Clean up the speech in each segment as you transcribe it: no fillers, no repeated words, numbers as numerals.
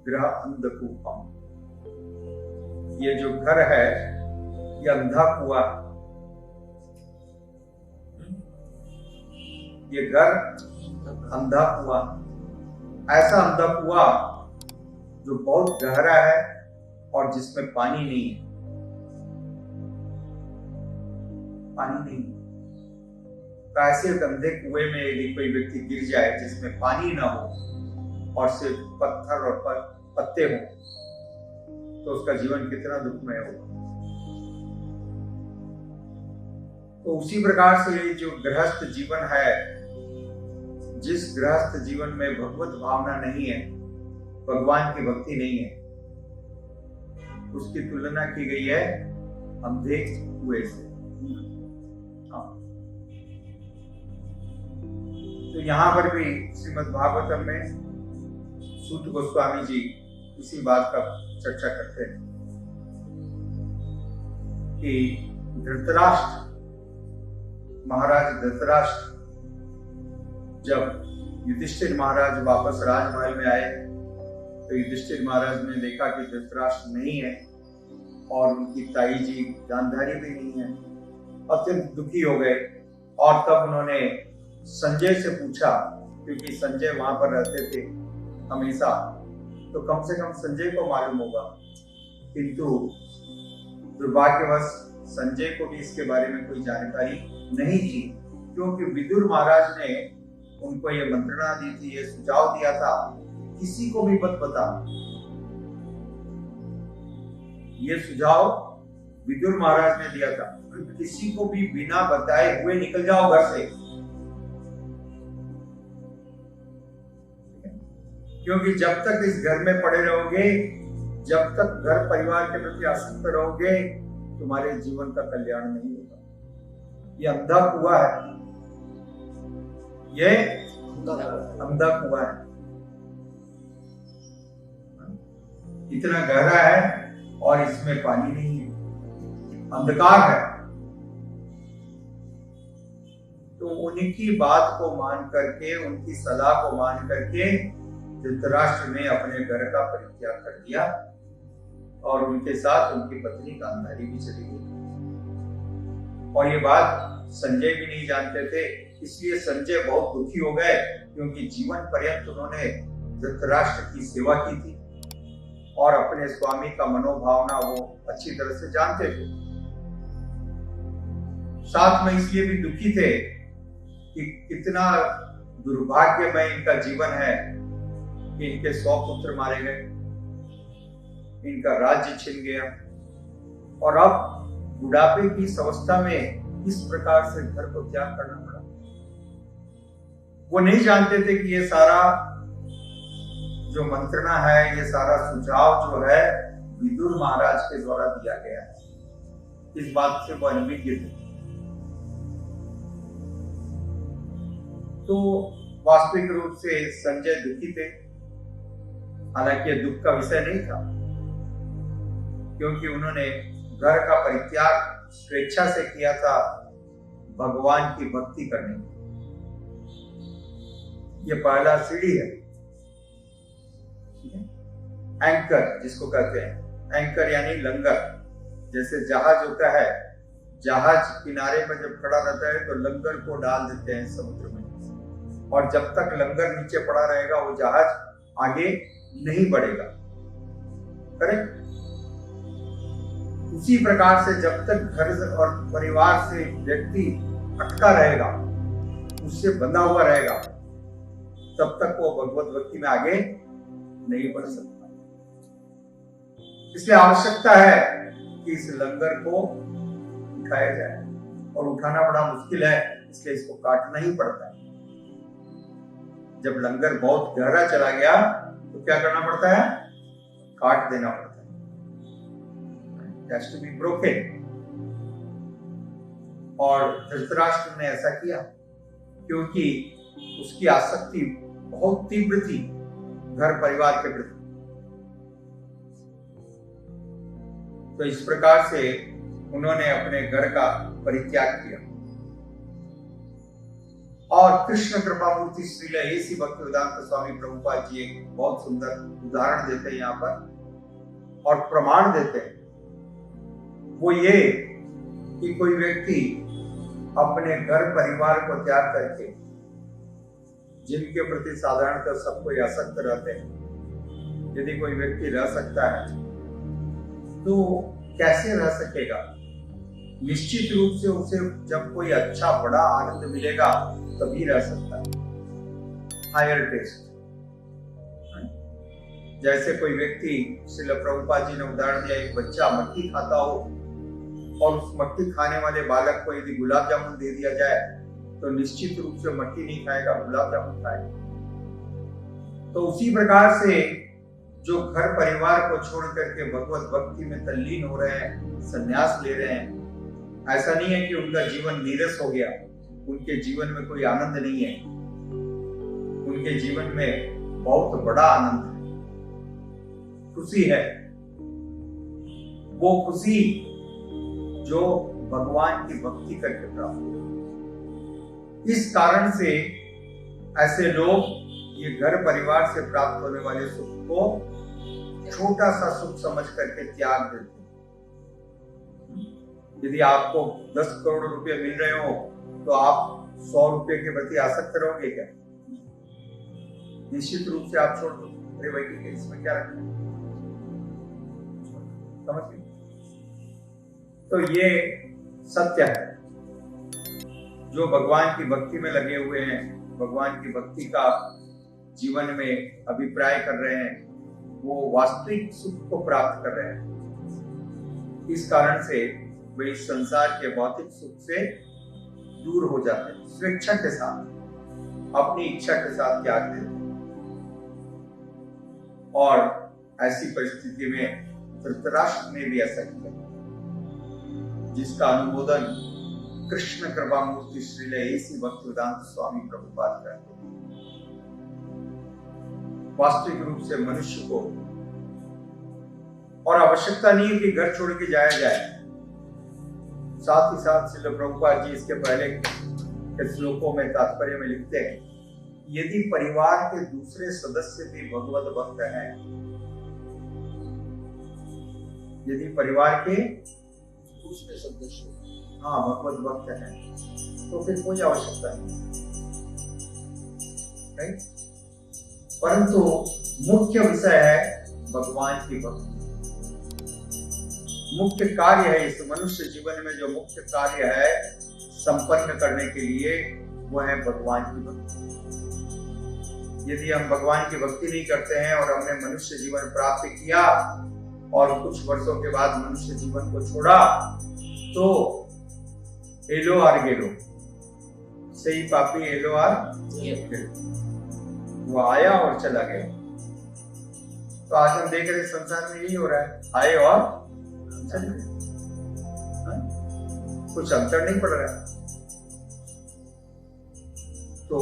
गृह अंधकूपम। ये जो घर है ये अंधा कुआं, ये घर अंधा कुआं, ऐसा अंधा कुआं जो बहुत गहरा है और जिसमें पानी नहीं है। पानी नहीं, तो ऐसे अंधे कुएं में यदि कोई व्यक्ति गिर जाए जिसमें पानी ना हो और सिर्फ पत्थर और पत्ते हो, तो उसका जीवन कितना दुखमय होगा। तो उसी प्रकार से जो गृहस्थ जीवन है, जिस गृहस्थ जीवन में भगवत भावना नहीं है, भगवान की भक्ति नहीं है, उसकी तुलना की गई है अंधे कुएं से। तो यहां पर भी श्रीमद् भागवतम में सूत गोस्वामी जी इसी बात का चर्चा करते हैं कि धृतराष्ट्र, महाराज धृतराष्ट्र जब युधिष्ठिर महाराज वापस राजमहल में आए तो युधिष्ठिर महाराज ने देखा कि धृतराष्ट्र नहीं है और उनकी ताई जी गांधारी भी नहीं है। अत्यंत दुखी हो गए और तब उन्होंने संजय से पूछा, क्योंकि संजय वहां पर रहते थे हमेशा, तो कम से कम संजय को मालूम होगा। किंतु दुर्भाग्यवश संजय को भी इसके बारे में कोई जानकारी नहीं थी, क्योंकि विदुर महाराज ने उनको ये मंत्रणा दी थी, ये सुझाव दिया था, किसी को भी मत बता। ये सुझाव विदुर महाराज ने दिया था, किसी को भी बिना बताए हुए निकल जाओ घर से, क्योंकि जब तक इस घर में पड़े रहोगे, जब तक घर परिवार के प्रति आसक्त रहोगे, तुम्हारे जीवन का कल्याण नहीं होगा। ये अंधा कुआं है, ये अंधा कुआं है, इतना गहरा है और इसमें पानी नहीं है, अंधकार है। तो उनकी बात को मान करके, उनकी सलाह को मान करके धृतराष्ट्र ने अपने घर का परित्याग कर दिया और उनके साथ उनकी पत्नी गांधारी भी चली गई। और ये बात संजय भी नहीं जानते थे, इसलिए संजय बहुत दुखी हो गए, क्योंकि जीवन पर्यंत उन्होंने धृतराष्ट्र की सेवा की थी और अपने स्वामी का मनोभावना वो अच्छी तरह से जानते थे। साथ में इसलिए भी दुखी थे कि कितना दुर्भाग्यमय इनका जीवन है कि इनके 100 पुत्र मारे गए, इनका राज्य छिन गया और अब बुढ़ापे की इस अवस्था में इस प्रकार से घर को त्याग करना पड़ा। वो नहीं जानते थे कि ये सारा जो मंत्रणा है, ये सारा सुझाव जो है विदुर महाराज के द्वारा दिया गया है। इस बात से वो अनभिज्ञ थे। तो वास्तविक रूप से संजय दुखी थे, हालांकि दुख का विषय नहीं था, क्योंकि उन्होंने घर का परित्याग स्वेच्छा से किया था भगवान की भक्ति करने में। ये पहला सीढ़ी है, एंकर जिसको कहते हैं, एंकर यानी लंगर। जैसे जहाज होता है, जहाज किनारे पर जब खड़ा रहता है तो लंगर को डाल देते हैं समुद्र में, और जब तक लंगर नीचे पड़ा रहेगा वो जहाज आगे नहीं बढ़ेगा। करेक्ट? उसी प्रकार से जब तक घर और परिवार से व्यक्ति अटका रहेगा, उससे बंधा हुआ रहेगा, तब तक वो भगवत भक्ति में आगे नहीं बढ़ सकता। इसलिए आवश्यकता है कि इस लंगर को उठाया जाए, और उठाना बड़ा मुश्किल है, इसलिए इसको काटना ही पड़ता है। जब लंगर बहुत गहरा चला गया तो क्या करना पड़ता है? काट देना पड़ता है। It has to be broken। और धृतराष्ट्र ने ऐसा किया क्योंकि उसकी आसक्ति बहुत तीव्र थी घर परिवार के प्रति। तो इस प्रकार से उन्होंने अपने घर का परित्याग किया। और कृष्ण कृपा मूर्ति श्रील ऐसी भक्तिवेदांत स्वामी प्रभुपाद जी एक बहुत सुंदर उदाहरण देते हैं यहाँ पर और प्रमाण देते हैं। वो ये कि कोई व्यक्ति अपने घर परिवार को त्याग करके, जिनके प्रति साधारणतः सब कोई आसक्त रहते हैं, यदि कोई व्यक्ति रह सकता है तो कैसे रह सकेगा? निश्चित रूप से उसे जब कोई अच्छा बड़ा आनंद मिलेगा तभी रह सकता है। हायर टेस्ट, जैसे कोई व्यक्ति, श्रील प्रभुपाद जी ने उदाहरण दिया, एक बच्चा मट्टी खाता हो और उस मट्टी खाने वाले बालक को यदि गुलाब जामुन दे दिया जाए तो निश्चित रूप से मट्टी नहीं खाएगा, गुलाब जामुन खाएगा। तो उसी प्रकार से जो घर परिवार को छोड़ करके भगवत भक्ति में तल्लीन हो रहे हैं, संन्यास ले रहे हैं, ऐसा नहीं है कि उनका जीवन नीरस हो गया, उनके जीवन में कोई आनंद नहीं है। उनके जीवन में बहुत बड़ा आनंद है, खुशी है। वो खुशी जो भगवान की भक्ति करके प्राप्त हो। इस कारण से ऐसे लोग ये घर परिवार से प्राप्त होने वाले सुख को छोटा सा सुख समझ करके त्याग देते हैं। यदि आपको 10 करोड़ रुपए मिल रहे हो तो आप 100 रुपए के प्रति आसक्त रहोगे क्या? निश्चित रूप से आप छोड़ दो। अरे भाई ठीक है, इसमें क्या रखना है, समझ गए? तो ये सत्य है। जो भगवान की भक्ति में लगे हुए हैं, भगवान की भक्ति का जीवन में अभिप्राय कर रहे हैं, वो वास्तविक सुख को प्राप्त कर रहे हैं। इस कारण से वे इस संसार के भौतिक सुख से दूर हो जाते हैं, स्वेच्छा के साथ, अपनी इच्छा के साथ त्याग देते हैं। और ऐसी परिस्थिति में धृतराष्ट्र ने भी ऐसा किया, जिसका अनुमोदन कृष्ण कृपा मूर्ति श्रील ऐसी भक्तिवेदांत स्वामी प्रभुपाद करते हैं। वास्तविक रूप से मनुष्य को और आवश्यकता नहीं है कि घर छोड़ के जाया जाए। साथ ही साथ श्रील प्रभुपाद जी इसके पहले के श्लोकों में तात्पर्य में लिखते हैं, यदि परिवार के दूसरे सदस्य भी भगवत भक्त हैं, यदि परिवार के दूसरे सदस्य भगवत भक्त हैं, तो फिर कोई आवश्यकता नहीं। परंतु मुख्य विषय है भगवान की भक्ति। मुख्य कार्य है इस मनुष्य जीवन में, जो मुख्य कार्य है संपन्न करने के लिए, वो है भगवान की भक्ति। यदि हम भगवान की भक्ति नहीं करते हैं और हमने मनुष्य जीवन प्राप्त किया और कुछ वर्षों के बाद मनुष्य जीवन को छोड़ा, तो एलो आर गेलो, सही पापी एलो आर गेलो, वो आया और चला गया। तो आज हम देख रहे संसार में यही हो रहा है, आए और चले गए, कुछ अंतर नहीं पड़ रहा है। तो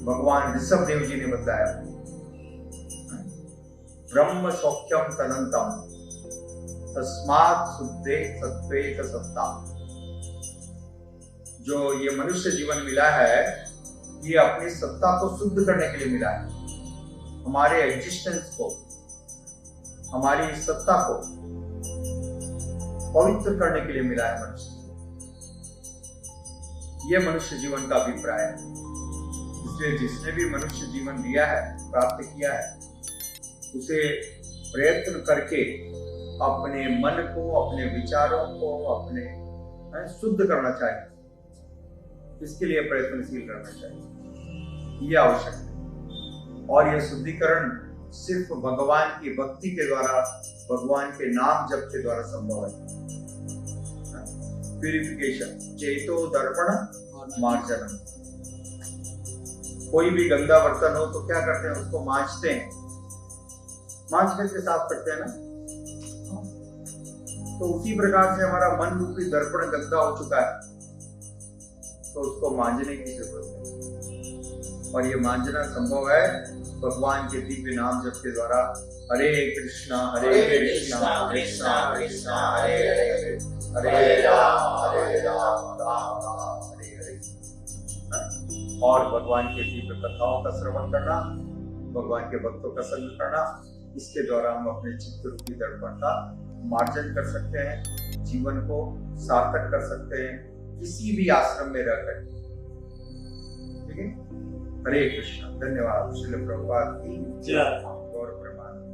भगवान ऋषभ देव जी ने बताया, ब्रह्म सौख्यम तनंतम तस्मात् शुद्धे सत्वे च सत्ता। जो ये मनुष्य जीवन मिला है, ये अपनी सत्ता को शुद्ध करने के लिए मिला है। हमारे एग्जिस्टेंस को, हमारी सत्ता को पवित्र करने के लिए मिला है मनुष्य। ये मनुष्य जीवन का अभिप्राय है। इसलिए जिसने भी मनुष्य जीवन लिया है, प्राप्त किया है, उसे प्रयत्न करके अपने मन को, अपने विचारों को, अपने शुद्ध करना चाहिए। इसके लिए प्रयत्नशील रहना चाहिए, यह आवश्यक है। और यह शुद्धिकरण सिर्फ भगवान की भक्ति के द्वारा, भगवान के नाम जप के द्वारा संभव है। प्यूरिफिकेशन, चेतो दर्पण मार्जनम। कोई भी गंदा बर्तन हो तो क्या करते हैं, उसको मांजते हैं, मांज करके साफ करते हैं ना। तो उसी प्रकार से हमारा मन रूपी दर्पण गंदा हो चुका है, तो उसको मांजने की जरूरत है। और ये मांजना संभव है भगवान के दिव्य नाम जप के द्वारा। हरे कृष्णा कृष्णा कृष्णा हरे हरे, हरे राम राम राम हरे हरे। और भगवान के दिव्य कथाओं का श्रवण करना, भगवान के भक्तों का संग करना, इसके द्वारा हम अपने चित्त रूपी दर्पण का मार्जन कर सकते हैं, जीवन को सार्थक कर सकते हैं, किसी भी आश्रम में रहकर। ठीक है, हरे कृष्ण। धन्यवाद। श्रील प्रभुपाद की जय। गौर प्रमाण।